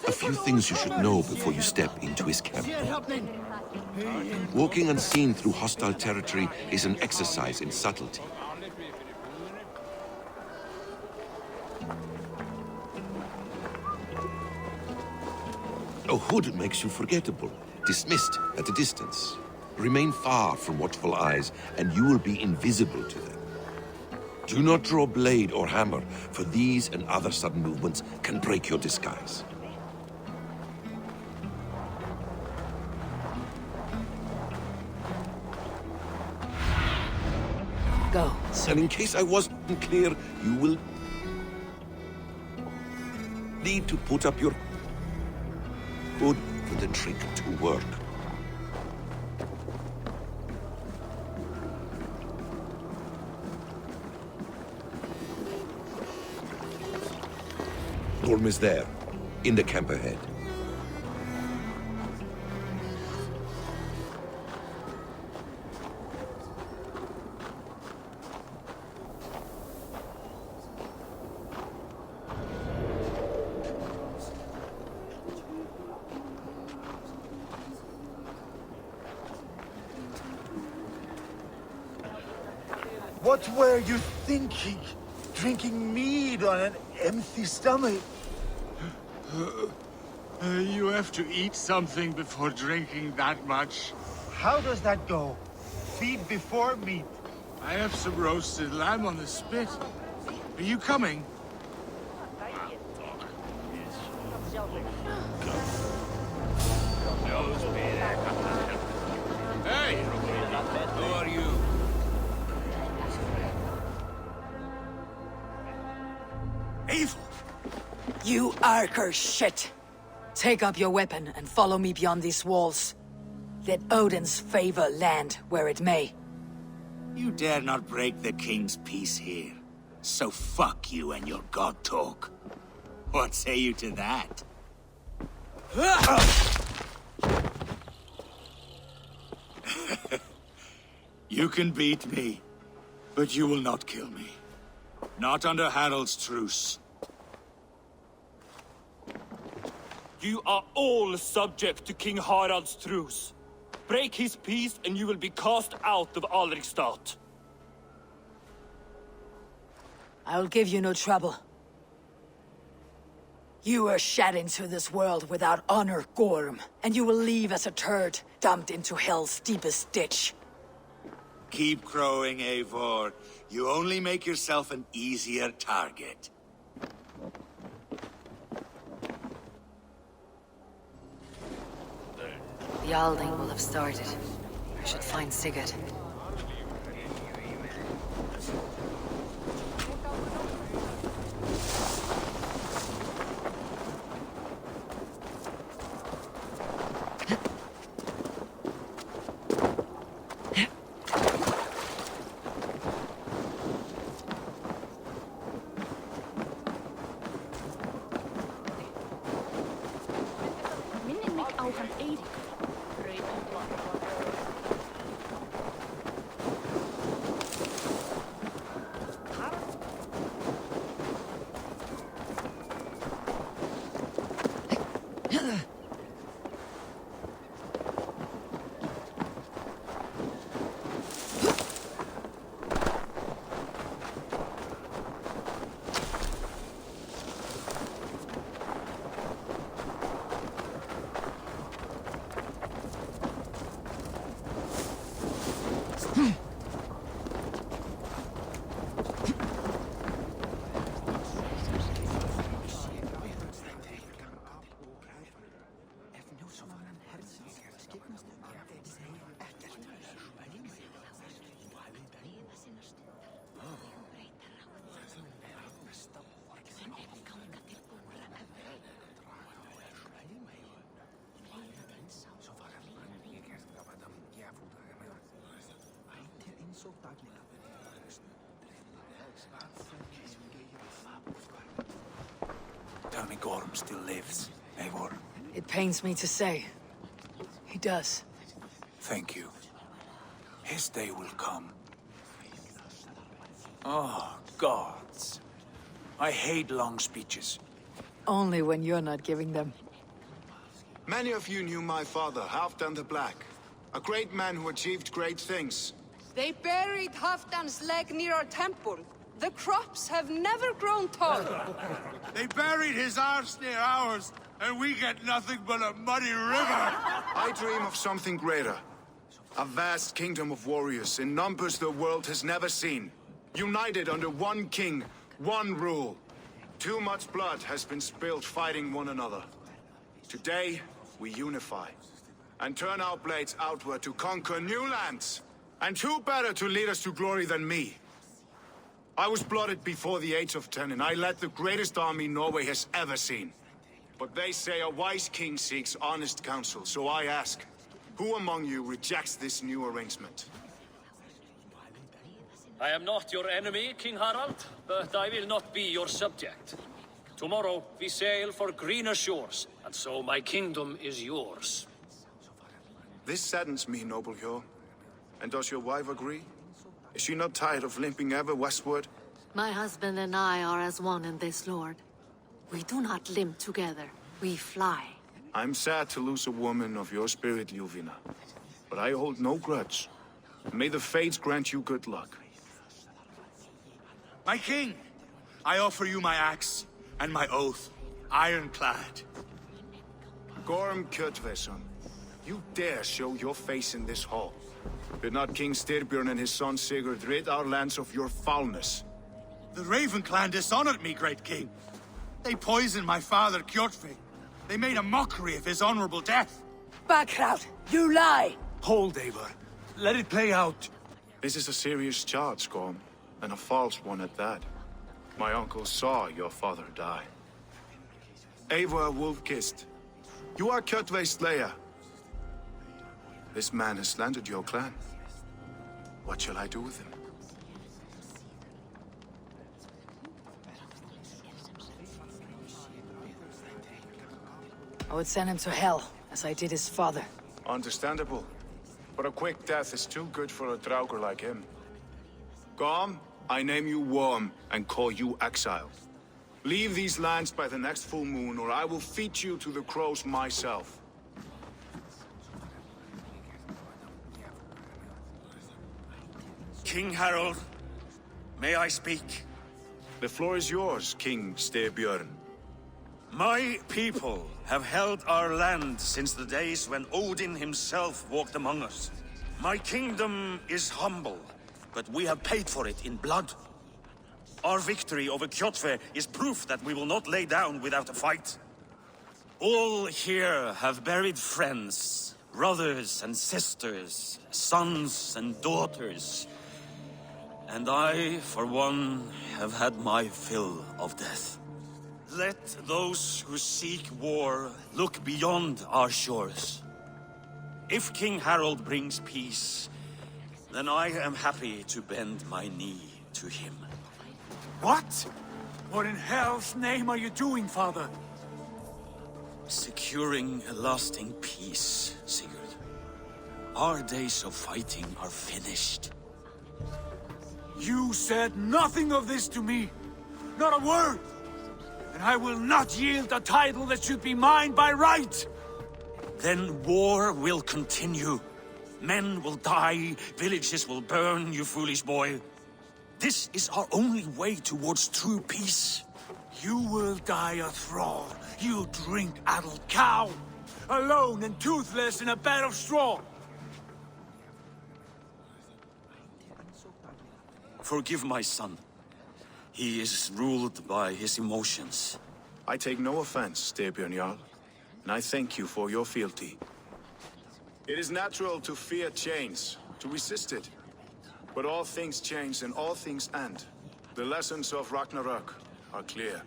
A few things you should know before you step into his camp. Walking unseen through hostile territory is an exercise in subtlety. A hood makes you forgettable, dismissed at a distance. Remain far from watchful eyes, and you will be invisible to them. Do not draw blade or hammer, for these and other sudden movements can break your disguise. Go. And in case I wasn't clear, you will need to put up your hood for the trick to work. Gorm is there, in the camp ahead. What were you thinking? Drinking mead on an empty stomach? You have to eat something before drinking that much. How does that go? Feed before meat. I have some roasted lamb on the spit. Are you coming? Hey! Who are you? Eivor! You Arker shit! Take up your weapon and follow me beyond these walls. Let Odin's favor land where it may. You dare not break the king's peace here. So fuck you and your god talk. What say you to that? You can beat me, but you will not kill me. Not under Harald's truce. You are all subject to King Harald's truce. Break his peace and you will be cast out of Alrikstad. I'll give you no trouble. You were shed into this world without honor, Gorm, and you will leave as a turd, dumped into hell's deepest ditch. Keep crowing, Eivor. You only make yourself an easier target. The Alding will have started. I should find Sigurd. Tell me Gorm still lives, Eivor. It pains me to say. He does. Thank you. His day will come. Oh, gods. I hate long speeches. Only when you're not giving them. Many of you knew my father, Halfdan the Black. A great man who achieved great things. They buried Halfdan's leg near our temple. The crops have never grown tall. They buried his arse near ours, and we get nothing but a muddy river. I dream of something greater. A vast kingdom of warriors in numbers the world has never seen. United under one king, one rule. Too much blood has been spilled fighting one another. Today, we unify. And turn our blades outward to conquer new lands. And who better to lead us to glory than me? I was blooded before the age of 10, and I led the greatest army Norway has ever seen. But they say a wise king seeks honest counsel, so I ask, who among you rejects this new arrangement? I am not your enemy, King Harald, but I will not be your subject. Tomorrow we sail for greener shores, and so my kingdom is yours. This saddens me, noble Hjor. And does your wife agree? Is she not tired of limping ever westward? My husband and I are as one in this, Lord. We do not limp together, we fly. I'm sad to lose a woman of your spirit, Ljuvina. But I hold no grudge. May the fates grant you good luck. My king, I offer you my axe and my oath, ironclad. Gorm Kjotveson, you dare show your face in this hall. Did not King Styrbjörn and his son Sigurd rid our lands of your foulness? The Raven clan dishonored me, great king. They poisoned my father, Kjotve. They made a mockery of his honorable death. Backrout! You lie! Hold, Eivor. Let it play out. This is a serious charge, Gorm, and a false one at that. My uncle saw your father die. Eivor Wolf-Kissed, you are Kjotve's slayer. This man has slandered your clan. What shall I do with him? I would send him to hell, as I did his father. Understandable. But a quick death is too good for a Draugr like him. Gorm, I name you Worm and call you exiled. Leave these lands by the next full moon, or I will feed you to the crows myself. King Harold, may I speak? The floor is yours, King Styrbjörn. My people have held our land since the days when Odin himself walked among us. My kingdom is humble, but we have paid for it in blood. Our victory over Kjotve is proof that we will not lay down without a fight. All here have buried friends, brothers and sisters, sons and daughters. And I, for one, have had my fill of death. Let those who seek war look beyond our shores. If King Harold brings peace, then I am happy to bend my knee to him. What? What in hell's name are you doing, father? Securing a lasting peace, Sigurd. Our days of fighting are finished. You said nothing of this to me. Not a word. And I will not yield a title that should be mine by right. Then war will continue. Men will die, villages will burn, you foolish boy. This is our only way towards true peace. You will die a thrall, you drink-addled cow. Alone and toothless in a bed of straw. Forgive my son. He is ruled by his emotions. I take no offense, Styrbjörn Jarl, and I thank you for your fealty. It is natural to fear change, to resist it. But all things change and all things end. The lessons of Ragnarok are clear.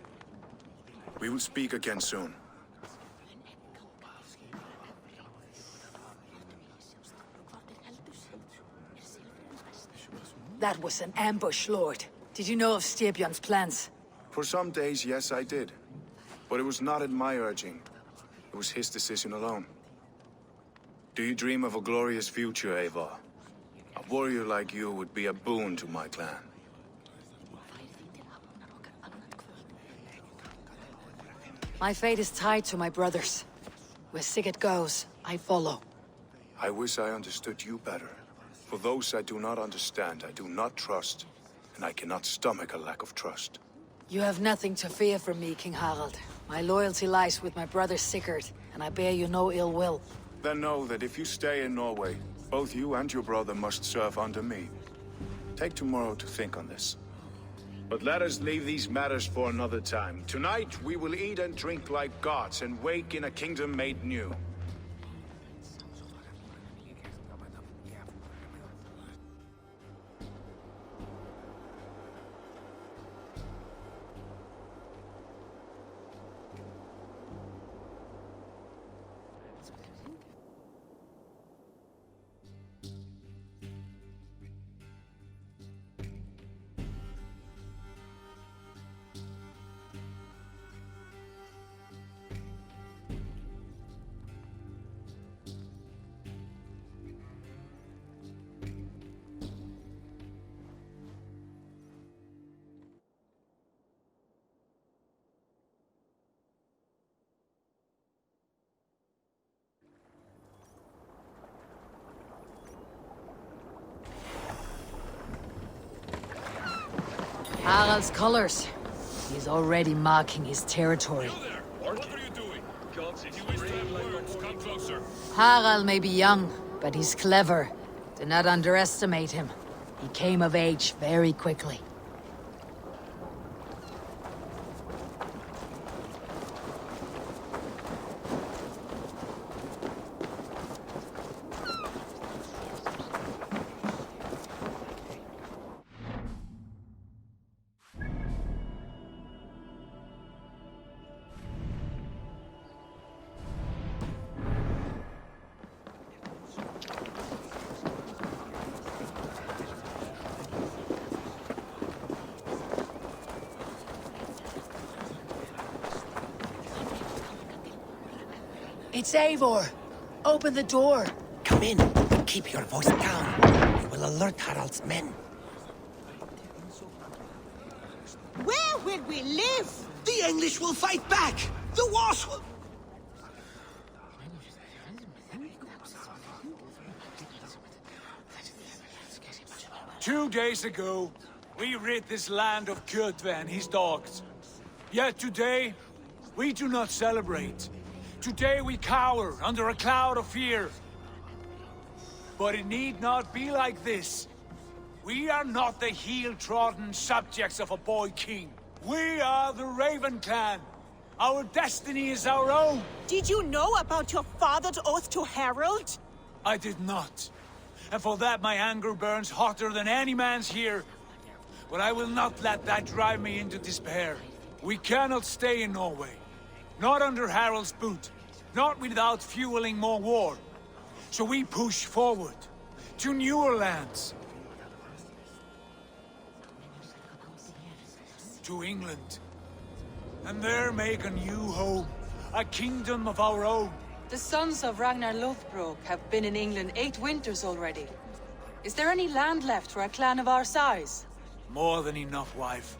We will speak again soon. That was an ambush, Lord. Did you know of Styrbjörn's plans? For some days, yes, I did. But it was not at my urging. It was his decision alone. Do you dream of a glorious future, Eivor? A warrior like you would be a boon to my clan. My fate is tied to my brothers. Where Sigurd goes, I follow. I wish I understood you better. For those I do not understand, I do not trust, and I cannot stomach a lack of trust. You have nothing to fear from me, King Harald. My loyalty lies with my brother Sigurd, and I bear you no ill will. Then know that if you stay in Norway, both you and your brother must serve under me. Take tomorrow to think on this. But let us leave these matters for another time. Tonight, we will eat and drink like gods and wake in a kingdom made new. Harald's colors. He's already marking his territory. What are you doing? If you wish to have words, come closer. Harald may be young, but he's clever. Do not underestimate him. He came of age very quickly. It's Eivor! Open the door! Come in, and keep your voice down. We will alert Harald's men. Where will we live? The English will fight back! The wars will... 2 days ago, we rid this land of Kjotve and his dogs. Yet today, we do not celebrate. Today we cower under a cloud of fear. But it need not be like this. We are not the heel-trodden subjects of a boy king. We are the Raven clan. Our destiny is our own. Did you know about your father's oath to Harold? I did not. And for that my anger burns hotter than any man's here. But I will not let that drive me into despair. We cannot stay in Norway. Not under Harald's boot. Not without fueling more war. So we push forward. To newer lands. To England. And there make a new home. A kingdom of our own. The sons of Ragnar Lothbrok have been in England 8 winters already. Is there any land left for a clan of our size? More than enough, wife.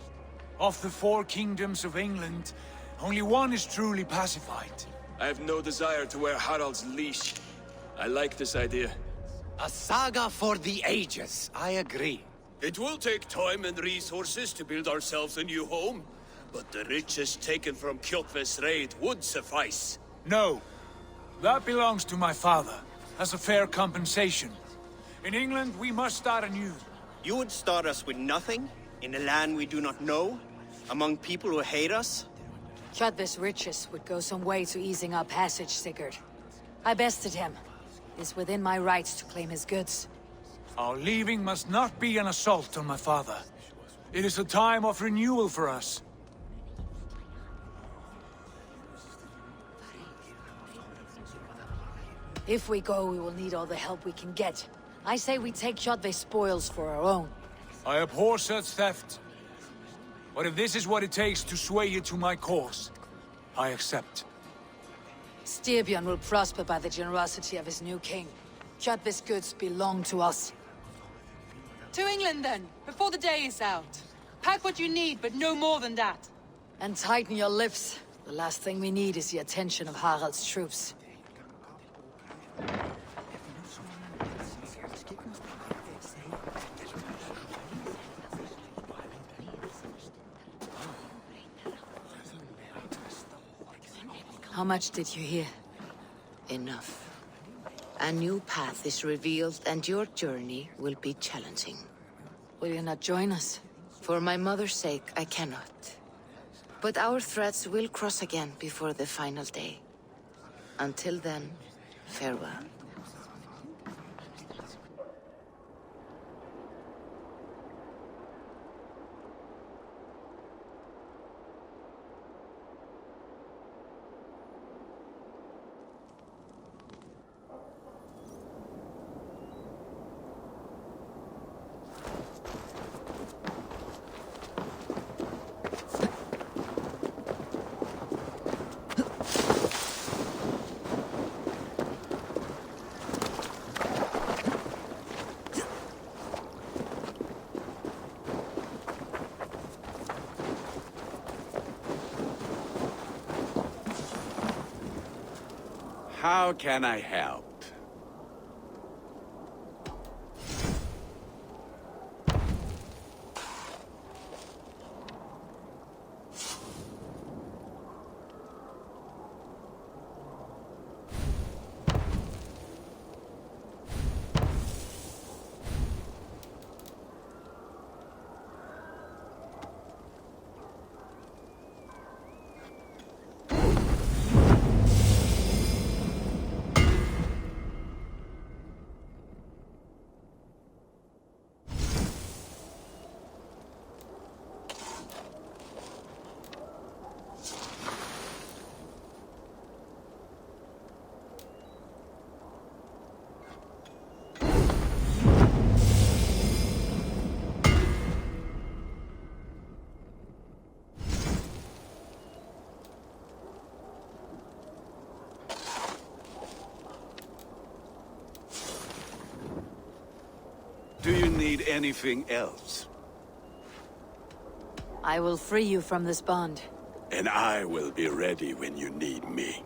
Of the 4 kingdoms of England, only one is truly pacified. I have no desire to wear Harald's leash. I like this idea. A saga for the ages, I agree. It will take time and resources to build ourselves a new home, but the riches taken from Kjotve's raid would suffice. No. That belongs to my father, as a fair compensation. In England, we must start anew. You would start us with nothing? In a land we do not know? Among people who hate us? Kjotve's riches would go some way to easing our passage, Sigurd. I bested him. It is within my rights to claim his goods. Our leaving must not be an assault on my father. It is a time of renewal for us. If we go, we will need all the help we can get. I say we take Kjotve's spoils for our own. I abhor such theft. But if this is what it takes to sway you to my cause, I accept. Styrbjörn will prosper by the generosity of his new king. Kjotve's goods belong to us. To England then, before the day is out. Pack what you need, but no more than that. And tighten your lips. The last thing we need is the attention of Harald's troops. How much did you hear? Enough. A new path is revealed, and your journey will be challenging. Will you not join us? For my mother's sake, I cannot. But our threads will cross again before the final day. Until then, farewell. How can I help? Do you need anything else? I will free you from this bond. And I will be ready when you need me.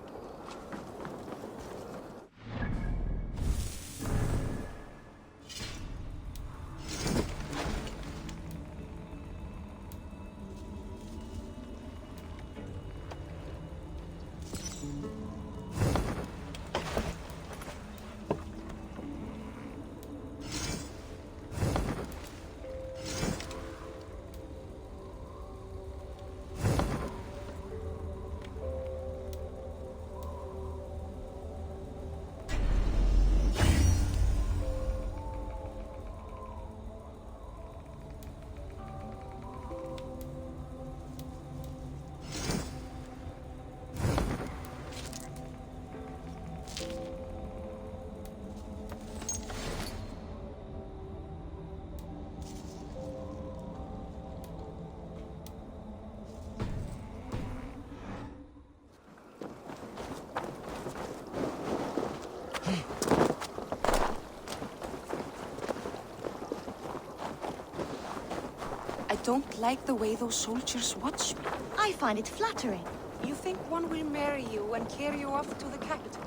I don't like the way those soldiers watch me. I find it flattering. You think one will marry you and carry you off to the capital?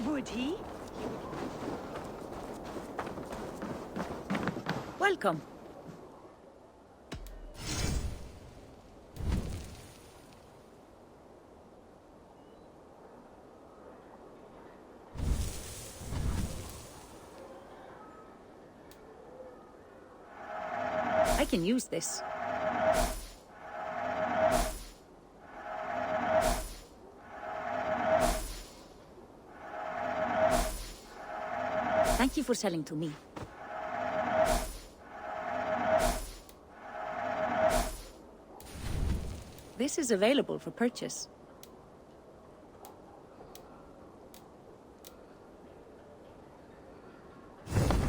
Would he? Welcome. I can use this. Thank you for selling to me. This is available for purchase.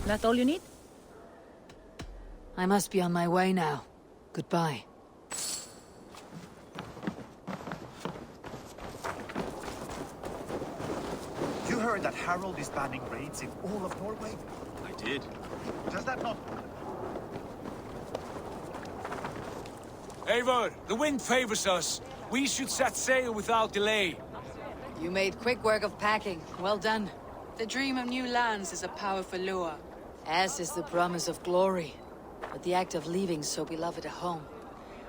That all you need? I must be on my way now. Goodbye. You heard that Harold is banning raids in all of Norway? I did. Does that not... Eivor, the wind favors us. We should set sail without delay. You made quick work of packing. Well done. The dream of new lands is a powerful lure. As is the promise of glory. But the act of leaving so beloved a home,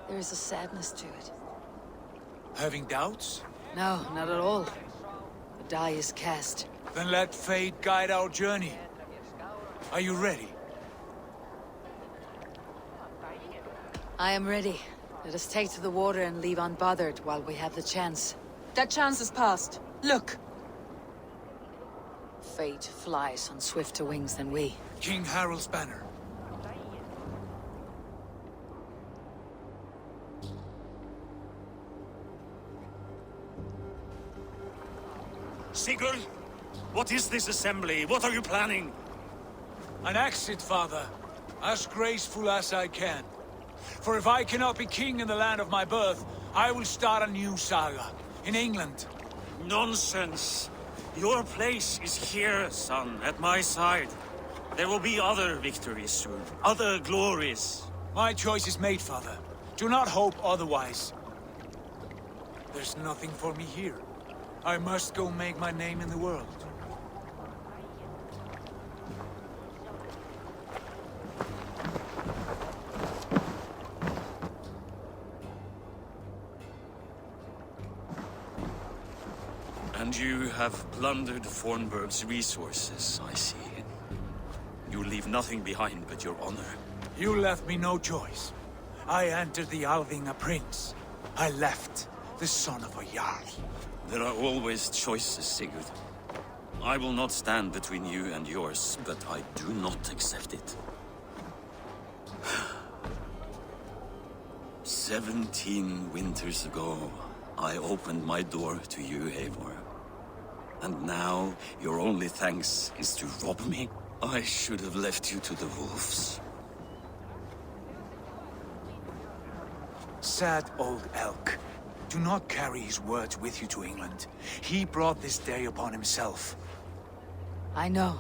there is a sadness to it. Having doubts? No, not at all. The die is cast. Then let fate guide our journey. Are you ready? I am ready. Let us take to the water and leave unbothered while we have the chance. That chance is past. Look! Fate flies on swifter wings than we. King Harald's banner. Sigurd, what is this assembly? What are you planning? An exit, father. As graceful as I can. For if I cannot be king in the land of my birth, I will start a new saga. In England. Nonsense. Your place is here, son, at my side. There will be other victories soon. Other glories. My choice is made, father. Do not hope otherwise. There's nothing for me here. I must go make my name in the world. And you have plundered Fornburg's resources, I see. You leave nothing behind but your honor. You left me no choice. I entered the Alving a prince. I left the son of a Jarl. There are always choices, Sigurd. I will not stand between you and yours, but I do not accept it. 17 winters ago, I opened my door to you, Eivor. And now, your only thanks is to rob me? I should have left you to the wolves. Sad old elk. Do not carry his words with you to England. He brought this day upon himself. I know.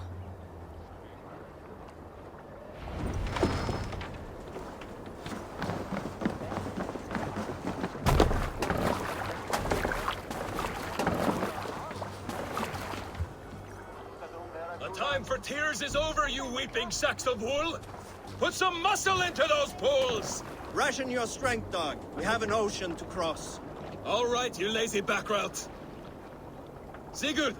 The time for tears is over, you weeping sacks of wool! Put some muscle into those pools! Ration your strength, dog. We have an ocean to cross. All right, you lazy backrout. Sigurd,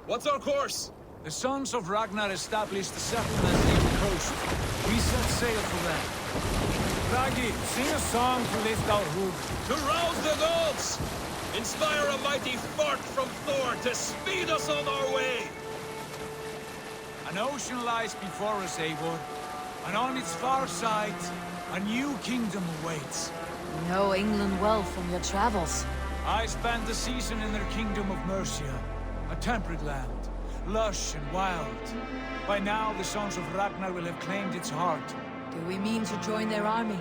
what's our course? The sons of Ragnar established a settlement near the coast. We set sail for them. Raggi, sing a song to lift our hoof. To rouse the gods! Inspire a mighty fart from Thor to speed us on our way! An ocean lies before us, Eivor. And on its far side, a new kingdom awaits. You know England well from your travels. I spent the season in their kingdom of Mercia, a temperate land, lush and wild. By now, the sons of Ragnar will have claimed its heart. Do we mean to join their army?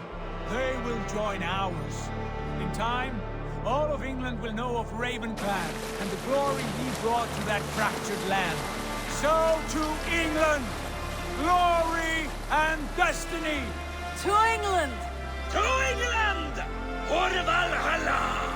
They will join ours. In time, all of England will know of Raven Clan and the glory he brought to that fractured land. So to England! Glory and destiny! To England! To England! For Valhalla!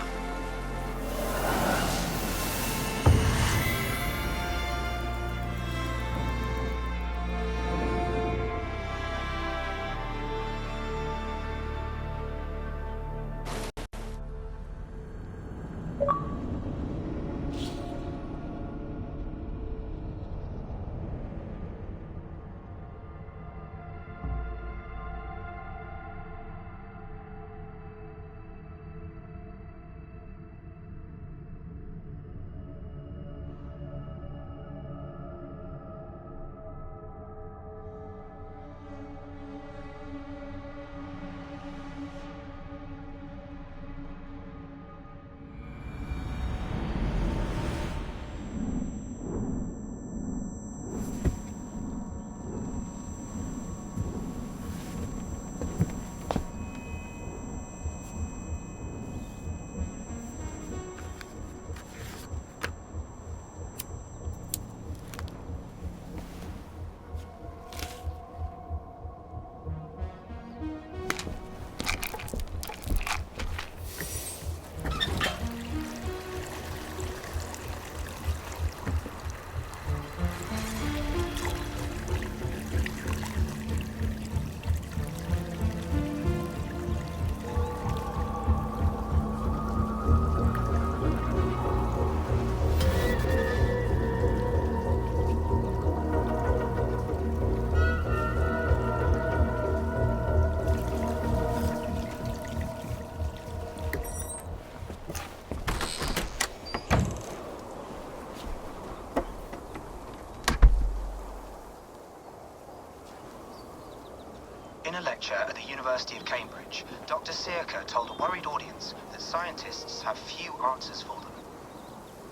In a lecture at the University of Cambridge, Dr. Searca told a worried audience that scientists have few answers for them.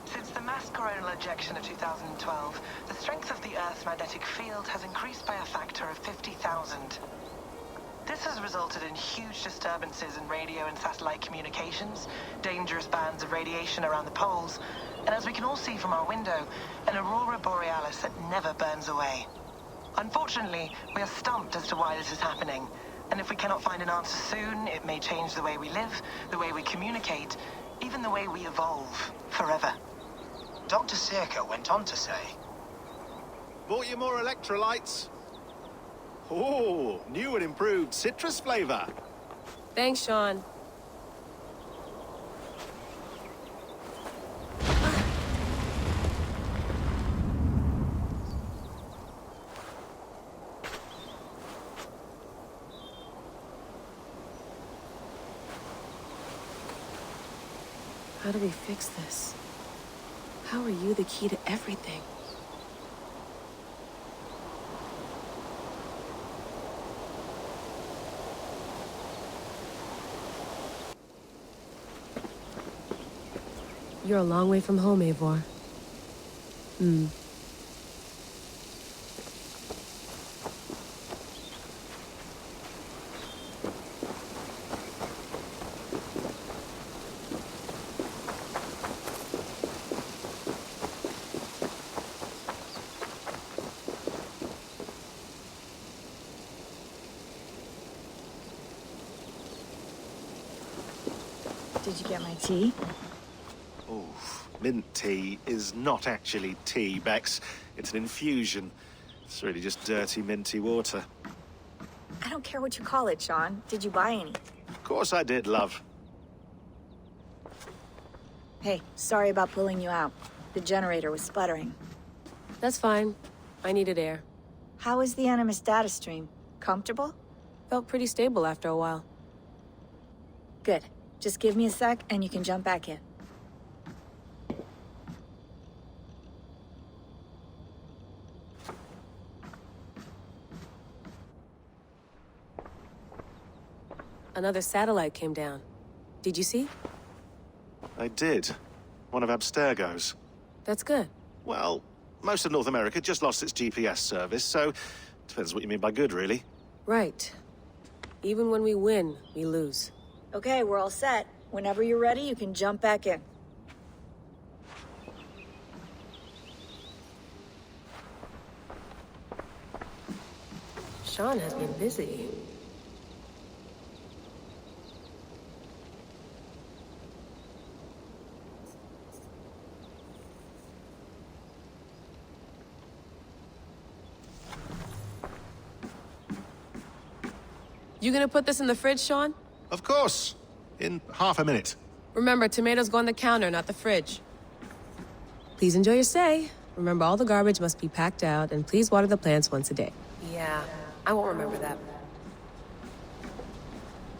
Since the mass coronal ejection of 2012, the strength of the Earth's magnetic field has increased by a factor of 50,000. This has resulted in huge disturbances in radio and satellite communications, dangerous bands of radiation around the poles, and as we can all see from our window, an aurora borealis that never burns away. Unfortunately, we are stumped as to why this is happening, and if we cannot find an answer soon, it may change the way we live, the way we communicate, even the way we evolve, forever. Dr. Searca went on to say, Bought you more electrolytes? Oh, new and improved citrus flavor. Thanks, Sean. How do we fix this? How are you the key to everything? You're a long way from home, Eivor. Did you get my tea? Oh, mint tea is not actually tea, Bex. It's an infusion. It's really just dirty, minty water. I don't care what you call it, Sean. Did you buy any? Of course I did, love. Hey, sorry about pulling you out. The generator was sputtering. That's fine. I needed air. How was the Animus data stream? Comfortable? Felt pretty stable after a while. Good. Just give me a sec and you can jump back in. Another satellite came down. Did you see? I did. One of Abstergo's. That's good. Well, most of North America just lost its GPS service, so depends what you mean by good, really. Right. Even when we win, we lose. Okay, we're all set. Whenever you're ready, you can jump back in. Sean has been busy. You gonna put this in the fridge, Sean? Of course. In half a minute. Remember, tomatoes go on the counter, not the fridge. Please enjoy your stay. Remember, all the garbage must be packed out, and please water the plants once a day. Yeah, I won't remember that.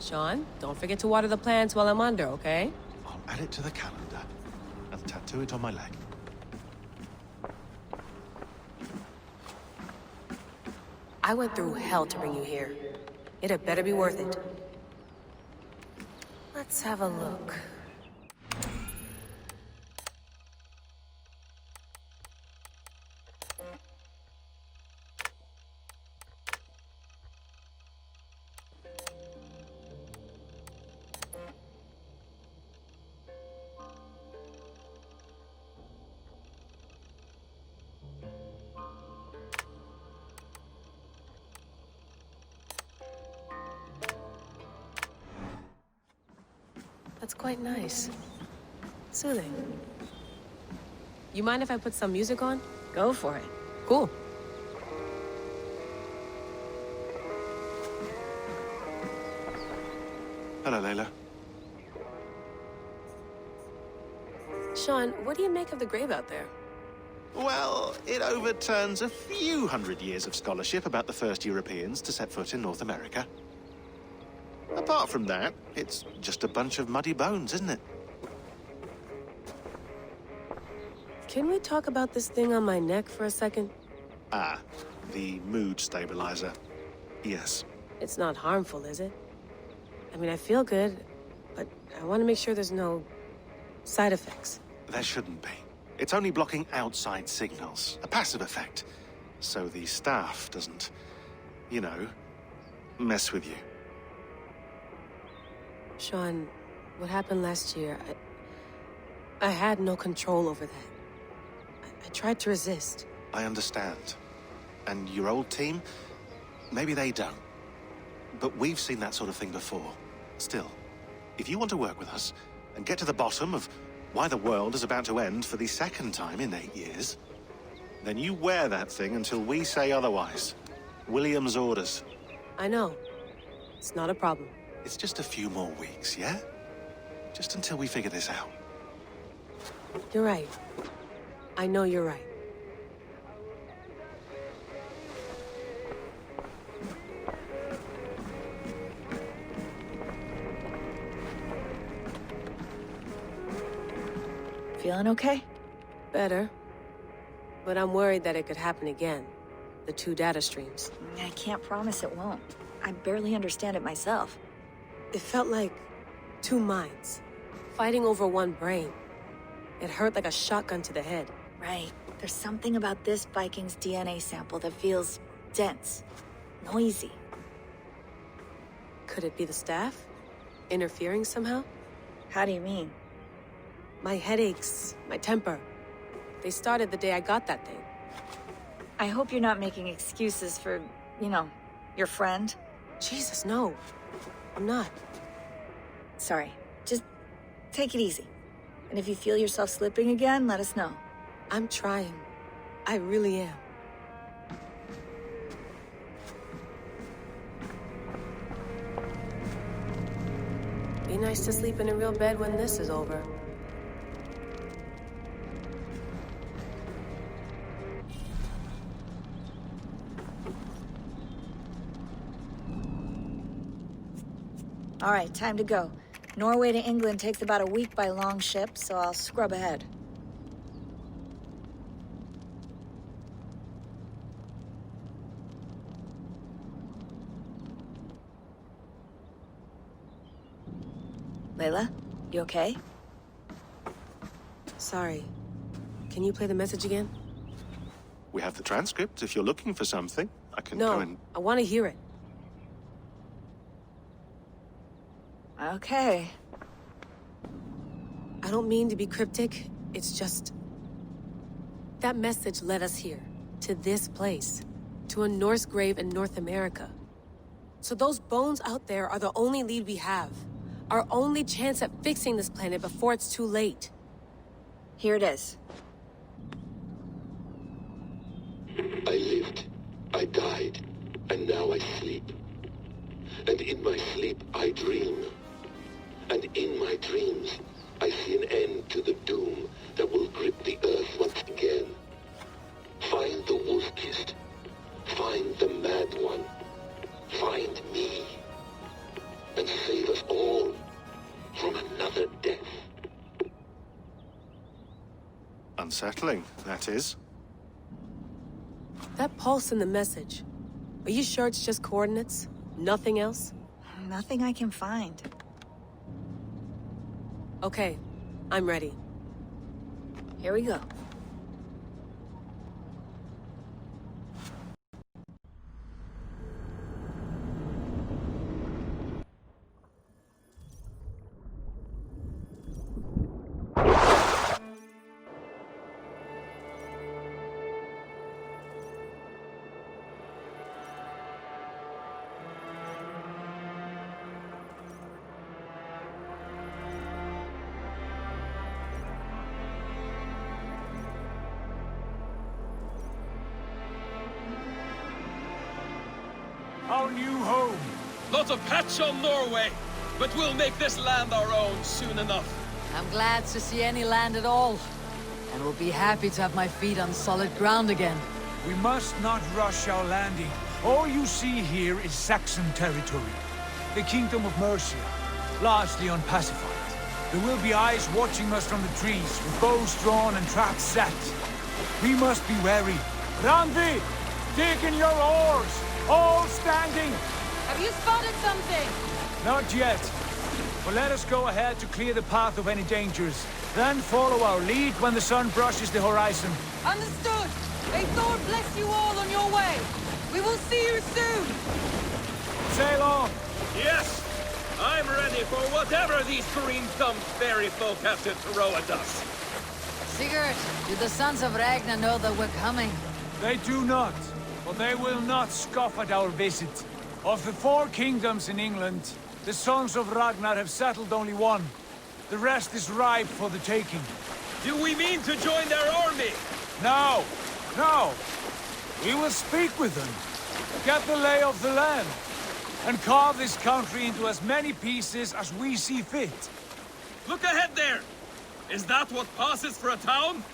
Sean, don't forget to water the plants while I'm under, okay? I'll add it to the calendar and tattoo it on my leg. I went through hell to bring you here. It had better be worth it. Let's have a look. That's quite nice. Soothing. You mind if I put some music on? Go for it. Cool. Hello, Layla. Sean, what do you make of the grave out there? Well, it overturns a few hundred years of scholarship about the first Europeans to set foot in North America. Apart from that, it's just a bunch of muddy bones, isn't it? Can we talk about this thing on my neck for a second? Ah, the mood stabilizer. Yes. It's not harmful, is it? I mean, I feel good, but I want to make sure there's no side effects. There shouldn't be. It's only blocking outside signals, a passive effect. So the staff doesn't, you know, mess with you. Sean, what happened last year, I had no control over that. I tried to resist. I understand. And your old team? Maybe they don't. But we've seen that sort of thing before. Still, if you want to work with us and get to the bottom of why the world is about to end for the second time in 8 years, then you wear that thing until we say otherwise. William's orders. I know. It's not a problem. It's just a few more weeks, yeah? Just until we figure this out. You're right. I know you're right. Feeling okay? Better. But I'm worried that it could happen again. The two data streams. I can't promise it won't. I barely understand it myself. It felt like two minds, fighting over one brain. It hurt like a shotgun to the head. Right. There's something about this Viking's DNA sample that feels dense, noisy. Could it be the staff? Interfering somehow? How do you mean? My headaches, my temper. They started the day I got that thing. I hope you're not making excuses for, you know, your friend. Jesus, no. I'm not. Sorry. Just take it easy. And if you feel yourself slipping again, let us know. I'm trying. I really am. Be nice to sleep in a real bed when this is over. All right, time to go. Norway to England takes about a week by long ship, so I'll scrub ahead. Layla, you okay? Sorry. Can you play the message again? We have the transcript. If you're looking for something, I can go and... No, I want to hear it. Okay. I don't mean to be cryptic. It's just... that message led us here. To this place. To a Norse grave in North America. So those bones out there are the only lead we have. Our only chance at fixing this planet before it's too late. Here it is. I lived, I died, and now I sleep. And in my sleep I dream. And in my dreams, I see an end to the doom that will grip the earth once again. Find the wolf-kissed. Find the mad one. Find me. And save us all from another death. Unsettling, that is. That pulse in the message. Are you sure it's just coordinates? Nothing else? Nothing I can find. Okay, I'm ready. Here we go. Our new home. Not a patch on Norway, but we'll make this land our own soon enough. I'm glad to see any land at all. And will be happy to have my feet on solid ground again. We must not rush our landing. All you see here is Saxon territory. The Kingdom of Mercia, largely unpacified. There will be eyes watching us from the trees, with bows drawn and traps set. We must be wary. Randvi, dig in your oars! All standing! Have you spotted something? Not yet. But let us go ahead to clear the path of any dangers. Then follow our lead when the sun brushes the horizon. Understood. Eivor bless you all on your way. We will see you soon. Sail on. Yes! I'm ready for whatever these green-thumbed fairy folk have to throw at us. Sigurd, do the sons of Ragnar know that we're coming? They do not, but they will not scoff at our visit. Of the 4 kingdoms in England, the sons of Ragnar have settled only one. The rest is ripe for the taking. Do we mean to join their army? No! No! We will speak with them, get the lay of the land, and carve this country into as many pieces as we see fit. Look ahead there! Is that what passes for a town?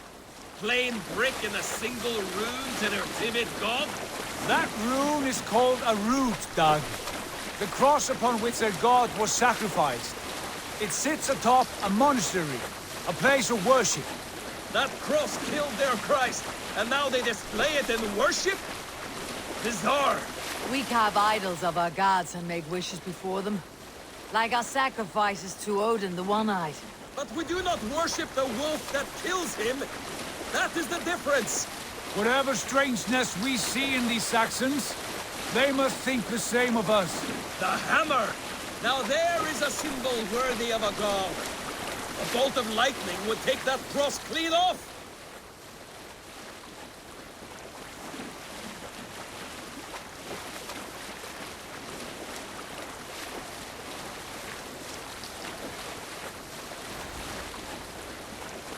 Plain brick and a single rune to their timid god? That rune is called a root, Doug. The cross upon which their god was sacrificed. It sits atop a monastery, a place of worship. That cross killed their Christ, and now they display it in worship? Bizarre. We carve idols of our gods and make wishes before them. Like our sacrifices to Odin the One-Eyed. But we do not worship the wolf that kills him. That is the difference. Whatever strangeness we see in these Saxons, they must think the same of us. The hammer! Now there is a symbol worthy of a god. A bolt of lightning would take that cross clean off!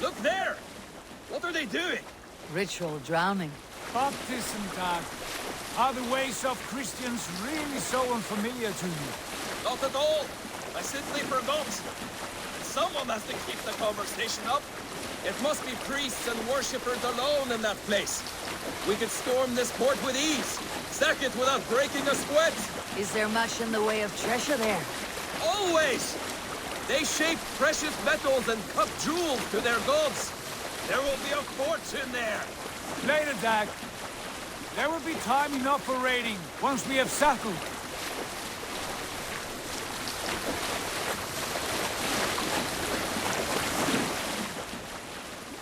Look there! What are they doing? Ritual drowning. Baptism, Doug. Are the ways of Christians really so unfamiliar to you? Not at all. I simply forgot. Someone has to keep the conversation up. It must be priests and worshippers alone in that place. We could storm this port with ease. Sack it without breaking a sweat. Is there much in the way of treasure there? Always! They shape precious metals and cut jewels to their gods. There will be a fortune there. Later, Dag. There will be time enough for raiding once we have settled.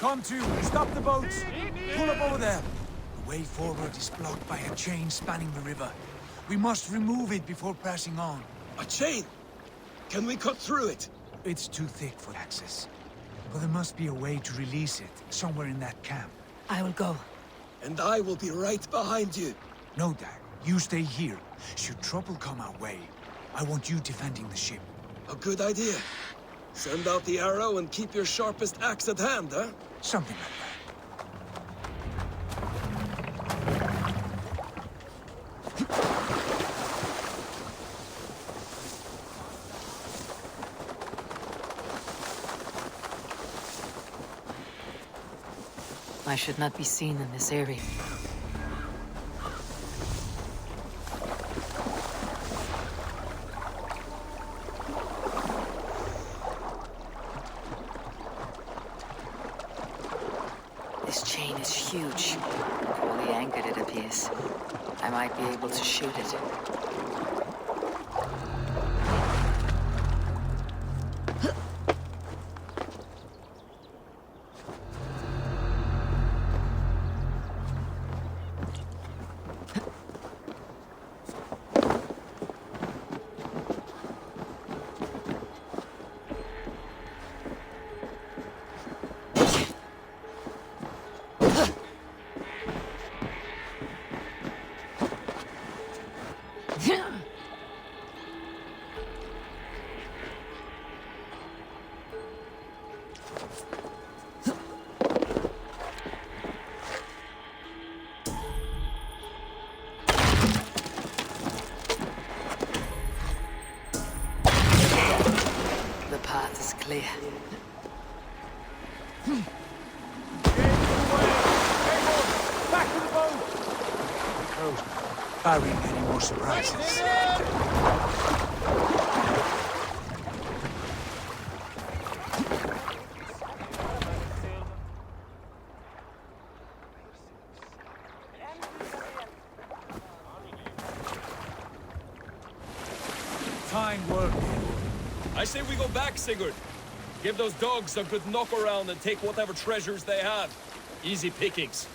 Come to, stop the boats. Pull up over there. The way forward is blocked by a chain spanning the river. We must remove it before passing on. A chain? Can we cut through it? It's too thick for access. But there must be a way to release it, somewhere in that camp. I will go. And I will be right behind you. No, Dag. You stay here. Should trouble come our way, I want you defending the ship. A good idea. Send out the arrow and keep your sharpest axe at hand, huh? Something like I should not be seen in this area. This chain is huge. Poorly anchored, it appears. I might be able to shoot it. Clear. Back to the boat! Barring any more surprises. Fine work. I say we go back, Sigurd. Give those dogs a good knock around and take whatever treasures they have. Easy pickings.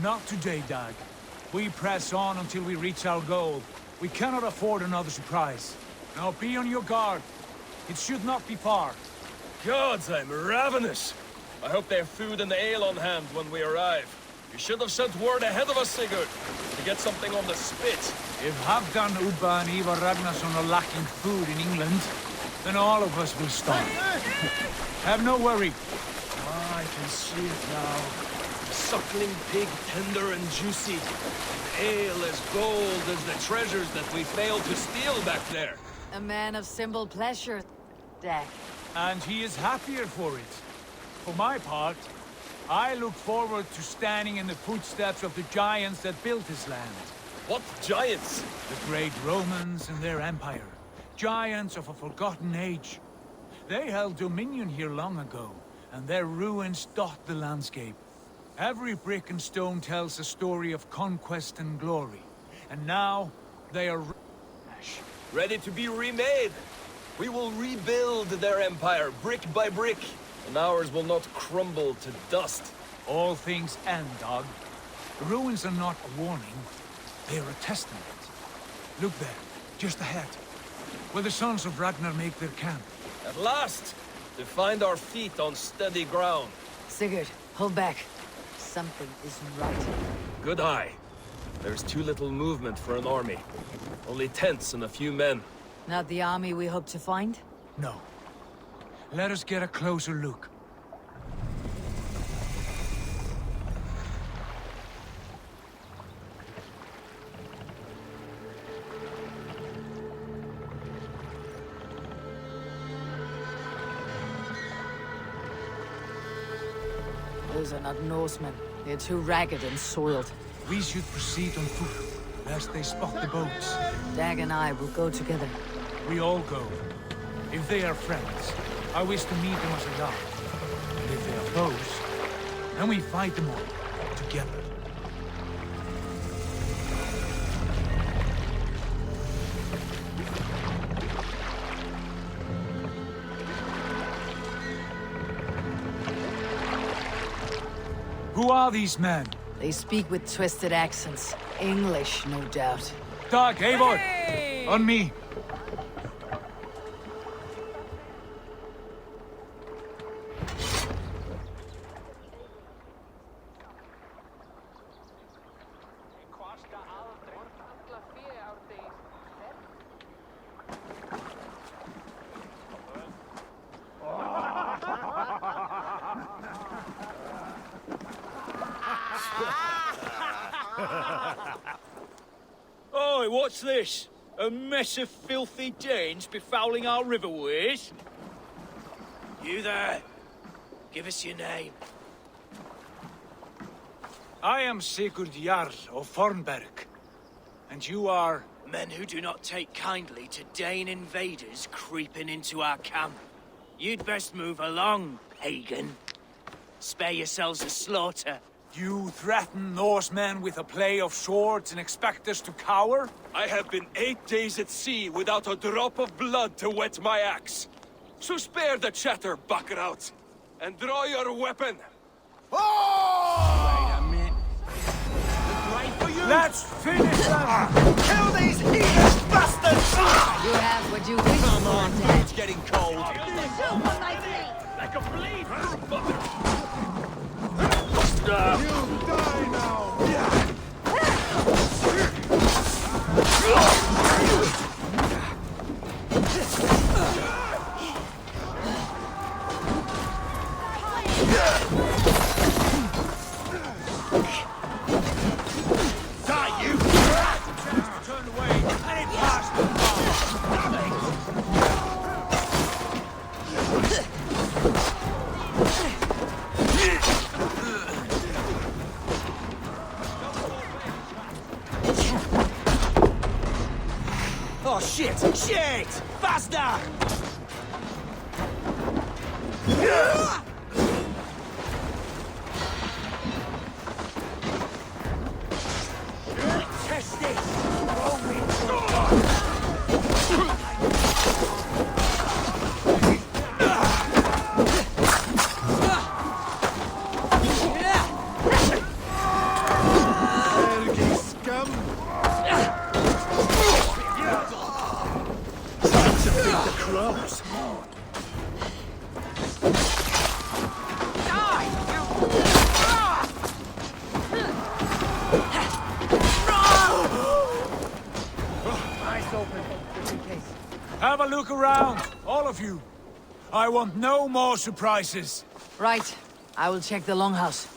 Not today, Dag. We press on until we reach our goal. We cannot afford another surprise. Now be on your guard. It should not be far. Gods, I'm ravenous. I hope they have food and ale on hand when we arrive. You should have sent word ahead of us, Sigurd, to get something on the spit. If Halfdan, Ubba and Eivor Ragnarsson are lacking food in England, then all of us will starve. Have no worry. Ah, I can see it now. Suckling pig, tender and juicy. Ale as gold as the treasures that we failed to steal back there. A man of simple pleasure, Dag. And he is happier for it. For my part, I look forward to standing in the footsteps of the giants that built this land. What giants? The great Romans and their empire. Giants of a forgotten age. They held dominion here long ago, and their ruins dot the landscape. Every brick and stone tells a story of conquest and glory. And now, they are ready to be remade. We will rebuild their empire, brick by brick, and ours will not crumble to dust. All things end, Dog. The ruins are not a warning, they are a testament. Look there, just ahead, where the sons of Ragnar make their camp. At last, to find our feet on steady ground. Sigurd, hold back. Something isn't right. Good eye. There's too little movement for an army. Only tents and a few men. Not the army we hope to find? No. Let us get a closer look. Those are not Norsemen. They're too ragged and soiled. We should proceed on foot, lest they spot the boats. Dag and I will go together. We all go. If they are friends, I wish to meet them as a lot. And if they are foes, then we fight them all, together. Who are these men? They speak with twisted accents. English, no doubt. Dag, Eivor! Hey! On me! Oi, what's this? A mess of filthy Danes befouling our riverways? You there? Give us your name. I am Sigurd Jarl of Fornberg. And you are... Men who do not take kindly to Dane invaders creeping into our camp. You'd best move along, pagan. Spare yourselves a slaughter. You threaten Norsemen with a play of swords and expect us to cower? I have been 8 days at sea without a drop of blood to wet my axe. So spare the chatter, buckerout, and draw your weapon. Oh! Wait a minute. Let's finish them! Kill these heathen bastards! You have what you wish Come for, on, Dag. it's getting cold. Like a blade through butter. You die now! Die, you! Turn away, and it passed the Oh shit! Shit! Faster! Test this! Have a look around, all of you. I want no more surprises. Right. I will check the longhouse.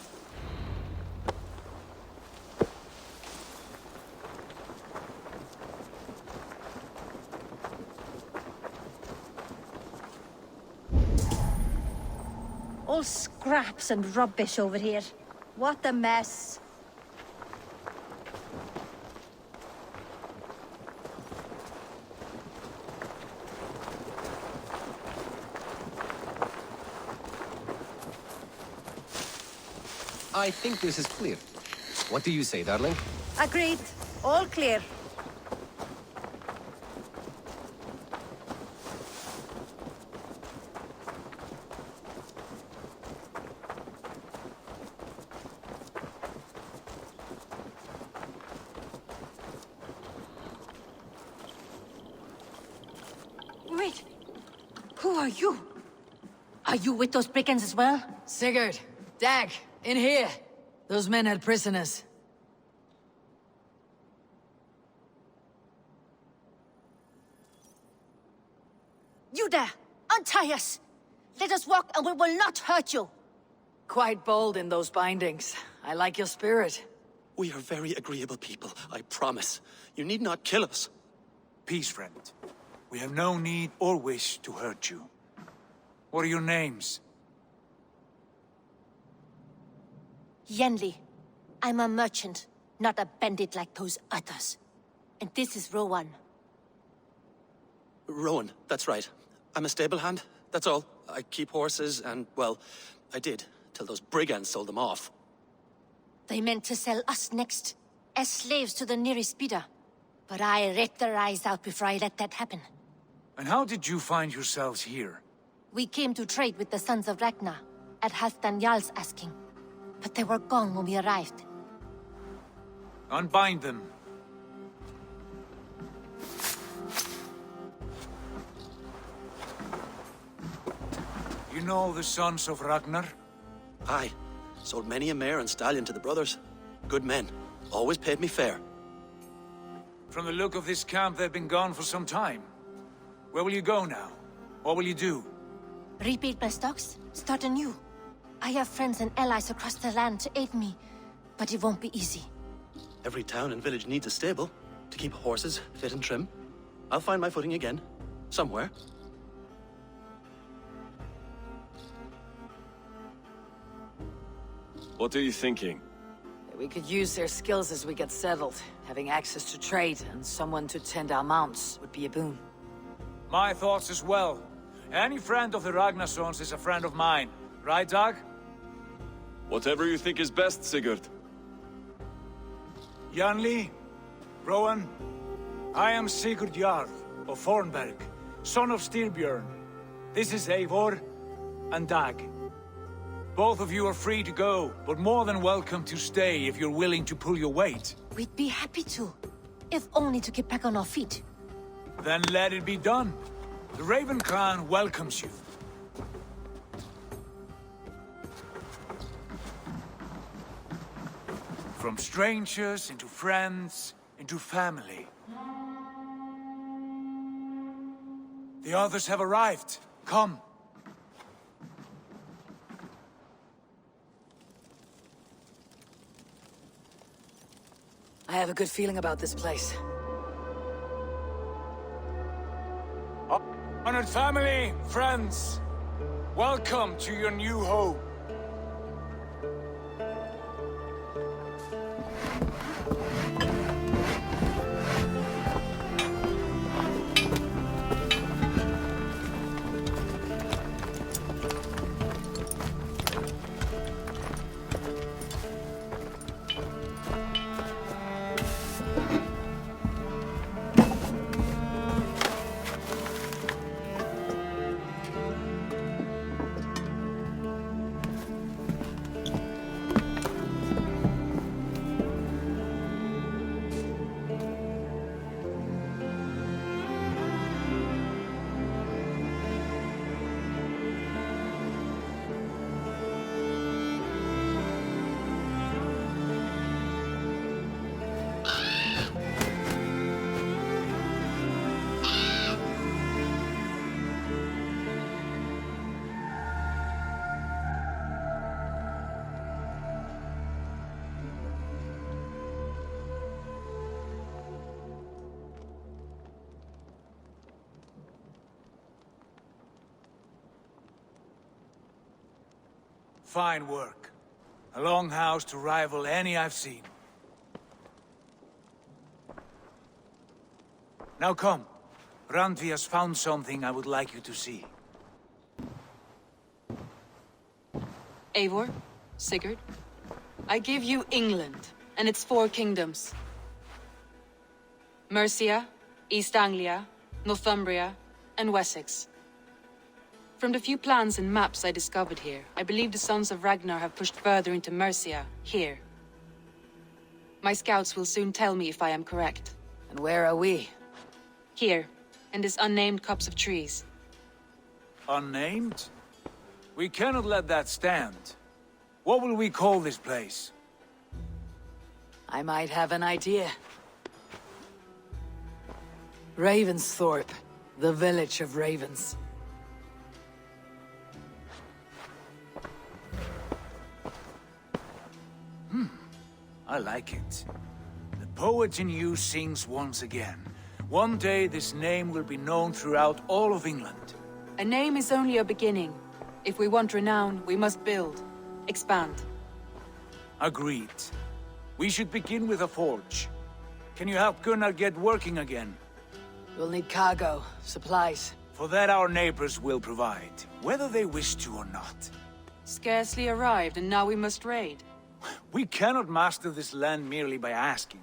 All scraps and rubbish over here. What a mess. I think this is clear. What do you say, darling? Agreed. All clear. Wait. Who are you? Are you with those brigands as well? Sigurd, Dag, in here. Those men had prisoners. You there! Untie us! Let us walk and we will not hurt you! Quite bold in those bindings. I like your spirit. We are very agreeable people, I promise. You need not kill us. Peace, friend. We have no need or wish to hurt you. What are your names? Yenli. I'm a merchant, not a bandit like those others. And this is Rowan. Rowan, that's right. I'm a stable hand, that's all. I keep horses and, well, I did, till those brigands sold them off. They meant to sell us next, as slaves to the nearest bidder. But I ripped their eyes out before I let that happen. And how did you find yourselves here? We came to trade with the sons of Ragnar, at Halfdan Jarl's asking. But they were gone when we arrived. Unbind them. You know the sons of Ragnar? Aye. Sold many a mare and stallion to the brothers. Good men. Always paid me fair. From the look of this camp, they've been gone for some time. Where will you go now? What will you do? Rebuild my stocks, start anew. I have friends and allies across the land to aid me, but it won't be easy. Every town and village needs a stable to keep horses fit and trim. I'll find my footing again, somewhere. What are you thinking? We could use their skills as we get settled. Having access to trade and someone to tend our mounts would be a boon. My thoughts as well. Any friend of the Ragnarsons is a friend of mine. Right, Dag? Whatever you think is best, Sigurd. Janli, Rowan, I am Sigurd Jarl of Fornberg, son of Styrbjörn. This is Eivor and Dag. Both of you are free to go, but more than welcome to stay if you're willing to pull your weight. We'd be happy to, if only to get back on our feet. Then let it be done. The Raven clan welcomes you. From strangers into friends, into family. The others have arrived. Come. I have a good feeling about this place. Honored family, friends, welcome to your new home. Fine work. A longhouse to rival any I've seen. Now come. Randvi has found something I would like you to see. Eivor, Sigurd, I give you England and its 4 kingdoms. Mercia, East Anglia, Northumbria, and Wessex. From the few plans and maps I discovered here, I believe the sons of Ragnar have pushed further into Mercia, here. My scouts will soon tell me if I am correct. And where are we? Here, in this unnamed copse of trees. Unnamed? We cannot let that stand. What will we call this place? I might have an idea. Ravensthorpe, the village of ravens. I like it. The poet in you sings once again. One day this name will be known throughout all of England. A name is only a beginning. If we want renown, we must build, expand. Agreed. We should begin with a forge. Can you help Gunnar get working again? We'll need cargo, supplies. For that our neighbors will provide, whether they wish to or not. Scarcely arrived, and now we must raid. We cannot master this land merely by asking.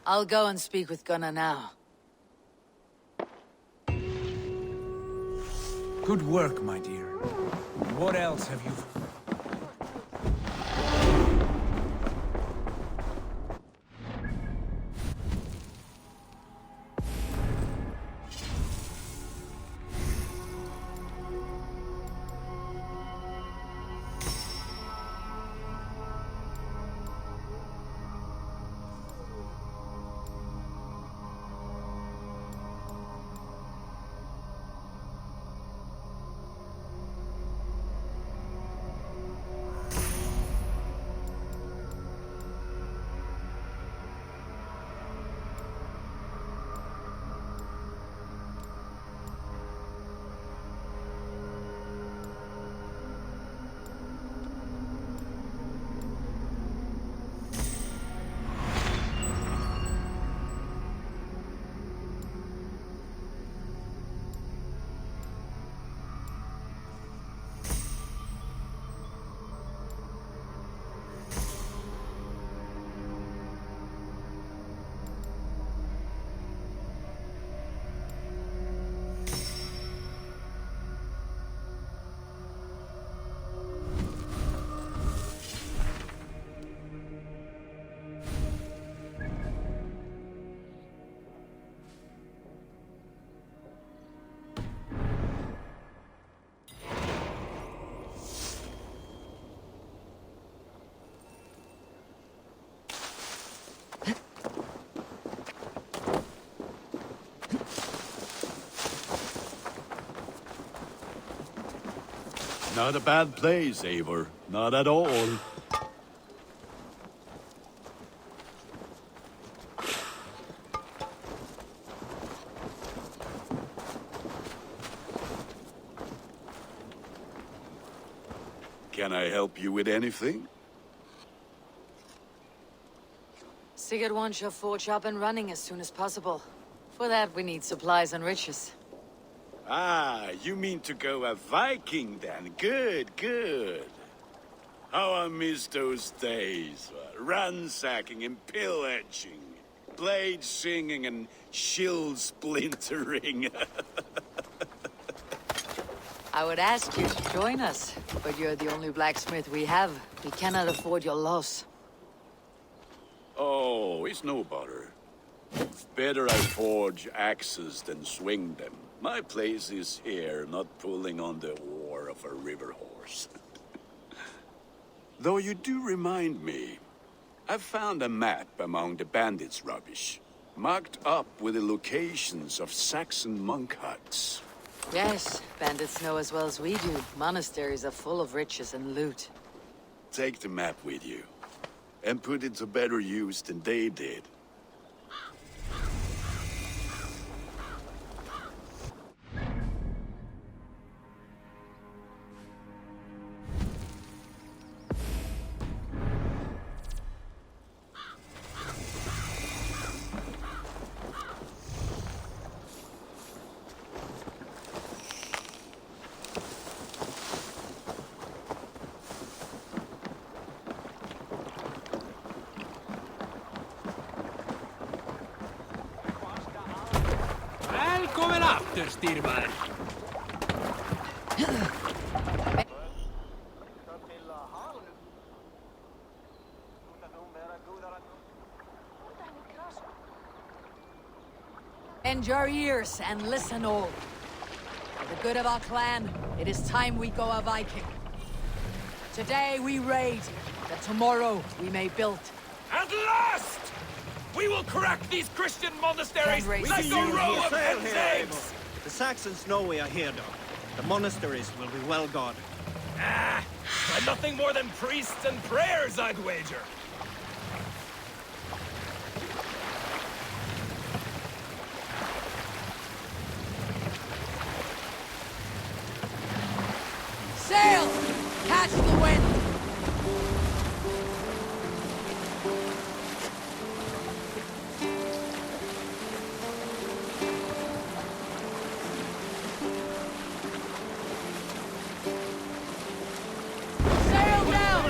I'll go and speak with Gunnar now. Good work, my dear. What else have you... Not a bad place, Eivor. Not at all. Can I help you with anything? Sigurd wants your forge up and running as soon as possible. For that, we need supplies and riches. Ah, you mean to go a Viking then? Good, good. How I miss those days. Ransacking and pillaging. Blade singing and shield splintering. I would ask you to join us, but you're the only blacksmith we have. We cannot afford your loss. Oh, it's no bother. Better I forge axes than swing them. My place is here, not pulling on the oar of a river horse. Though you do remind me, I've found a map among the bandits' rubbish, marked up with the locations of Saxon monk huts. Yes, bandits know as well as we do. Monasteries are full of riches and loot. Take the map with you, and put it to better use than they did. Välkommen after, styrman. Bend your ears and listen all. For the good of our clan, it is time we go a Viking. Today we raid, that tomorrow we may build. At last! We will crack these Christian monasteries like a row of hen's eggs! The Saxons know we are here, though. The monasteries will be well guarded. Ah, and nothing more than priests and prayers, I'd wager. Sail! Catch the wind! Sail down!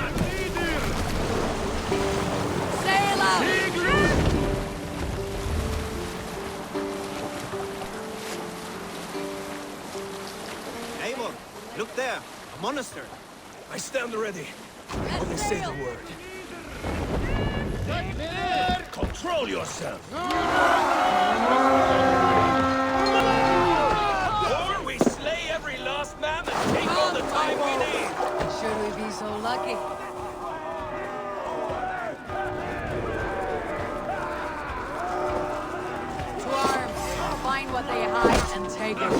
Sail out! Eivor, look there. A monastery. I stand ready. Only say the word. Control yourself! Or we slay every last man and take all the time we need! Should we be so lucky? To arms! Find what they hide and take it.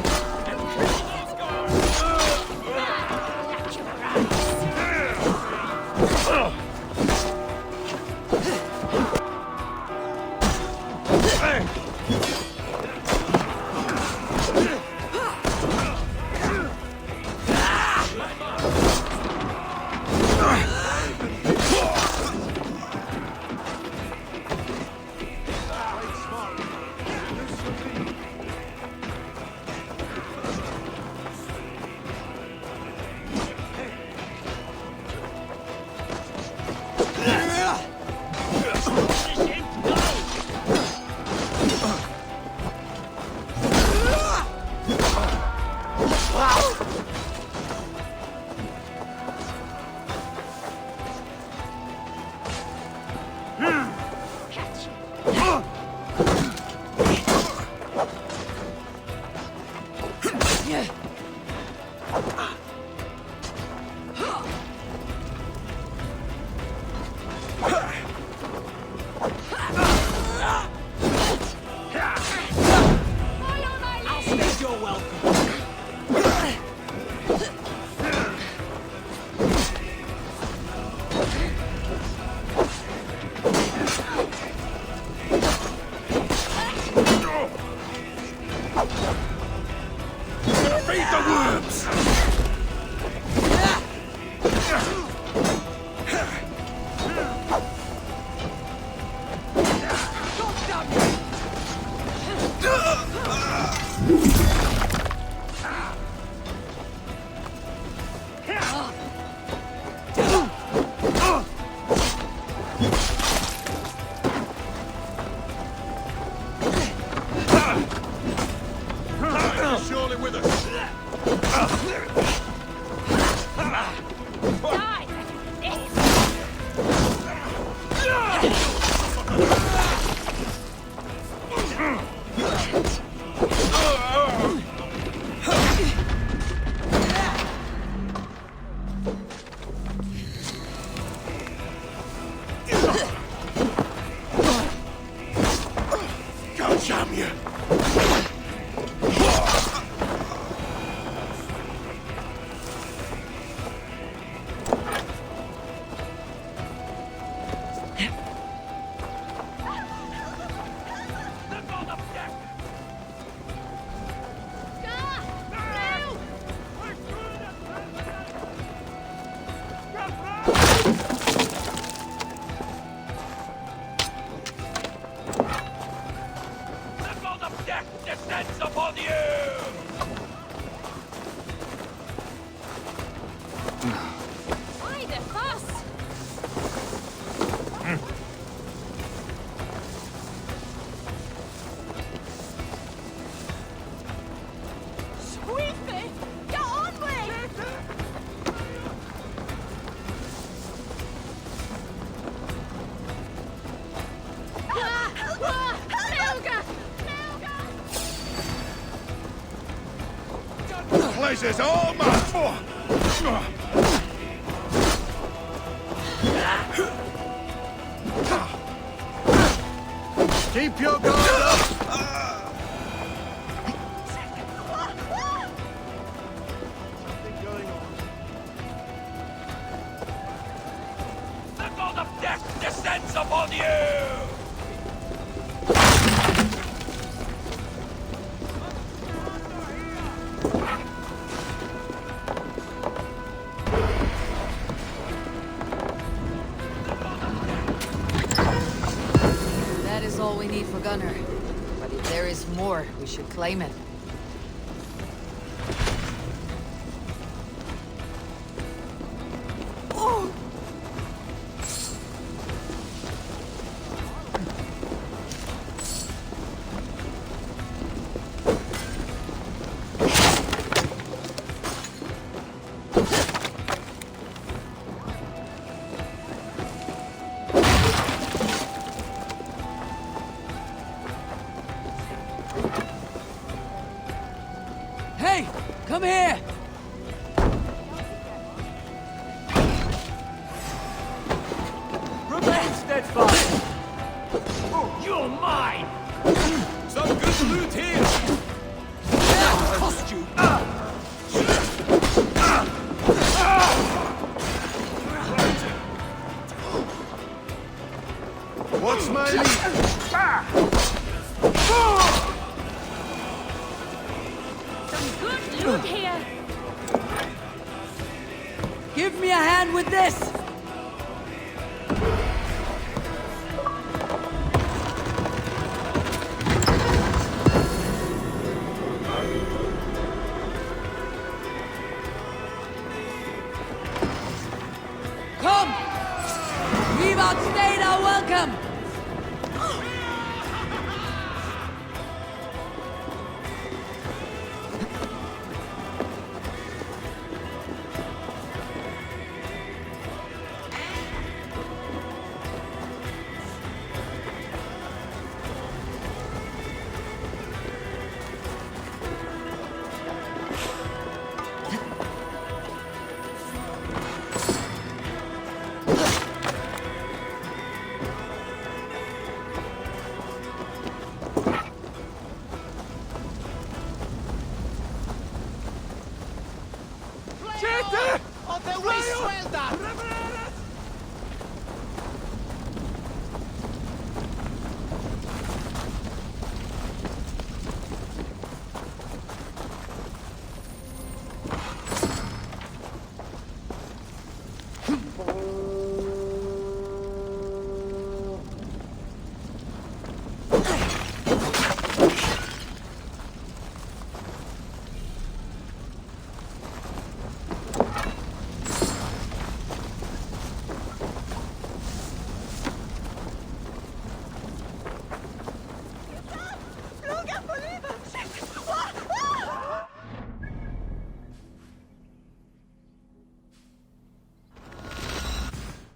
sacrifices all mine! Keep your guard up! The god of death descends upon you! That is all we need for Gunnar. But if there is more, we should claim it. Hey! Come here! Remain steadfast! You're mine! Some good loot here! That'll cost you! What's my lead? Some good loot here. Give me a hand with this!